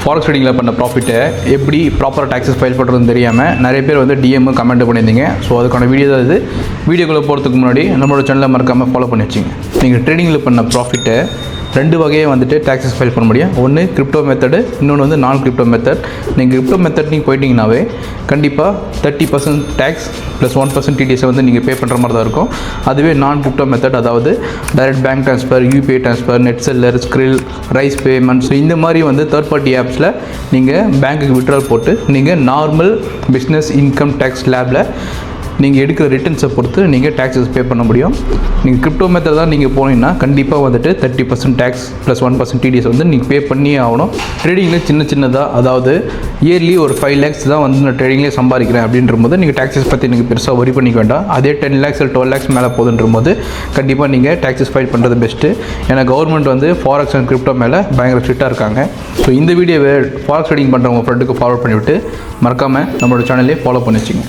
Forex ட்ரேடிங்கில் பண்ண ப்ராஃபிட்டை எப்படி ப்ராப்பராக டாக்ஸஸ் ஃபைல் பண்ணுறதுன்னு தெரியாமல் நிறைய பேர் வந்து டிஎம் கமெண்ட் பண்ணியிருந்தீங்க. ஸோ அதுக்கான வீடியோ தான் இது. வீடியோக்குள்ளே போகிறதுக்கு முன்னாடி நம்மளோட சேனலை மறக்காமல் ஃபாலோ பண்ணி வச்சிங்க. நீங்கள் ட்ரேடிங்கில் பண்ண ப்ராஃபிட்டை ரெண்டு வகையை வந்துட்டு டாக்ஸஸ் ஃபைல் பண்ண முடியும். ஒன்று கிரிப்டோ மெத்தடு, இன்னொன்று வந்து நான் கிரிப்டோ மெத்தட். நீங்கள் கிரிப்டோ மெத்தட் நீங்கள் போயிட்டீங்கன்னாவே கண்டிப்பாக 30% டேக்ஸ் ப்ளஸ் 1% டிடிஎஸை வந்து நீங்கள் பே பண்ணுற மாதிரி தான் இருக்கும். அதுவே நான் கிரிப்டோ மெத்தட், அதாவது direct bank transfer, UPI transfer, net seller, Skrill, rice payments, இந்த மாதிரி வந்து தேர்ட் பார்ட்டி ஆப்ஸில் நீங்கள் பேங்க்குக்கு விட்ரால் போட்டு நீங்கள் நார்மல் பிஸ்னஸ் இன்கம் டேக்ஸ் லேபில் நீங்கள் எடுக்கிற ரிட்டர்ன்ஸை பொறுத்து நீங்கள் டேக்ஸஸ் பே பண்ண முடியும். நீங்கள் கிரிப்டோ மெத்தட் தான் நீங்கள் போனீங்கன்னா கண்டிப்பாக வந்துட்டு 30% டேக்ஸ் ப்ளஸ் 1% டிடிஎஸ் வந்து நீங்கள் பே பண்ணியே ஆகணும். ட்ரேடிங்கில் சின்னதாக, அதாவது இயர்லி ஒரு 5 lakhs தான் வந்து நான் ட்ரேடிங்லேயே சம்பாதிக்கிறேன் அப்படின்ற போது நீங்கள் டேக்ஸஸ் பற்றி நீங்கள் பெருசாக வரி பண்ணிக்க வேண்டாம். அதே 10 lakhs 12 lakhs மேலே போகுதுன்ற போது கண்டிப்பாக நீங்கள் டேக்ஸஸ் ஃபைல் பண்ணுறது பெஸ்ட்டு. ஏன்னா கவர்மெண்ட் வந்து ஃபாரெக்ஸ் அண்ட் கிரிப்டோ மேலே பயங்கர ஸ்ட்ரிக்டாக இருக்காங்க. ஸோ இந்த வீடியோவை ஃபாரெக்ஸ் ட்ரேடிங் பண்ணுறவங்க ஃப்ரெண்டுக்கு ஃபார்வர்ட் பண்ணிவிட்டு மறக்காமல் நம்மளோட சேனலே ஃபாலோ பண்ணி வச்சுங்க.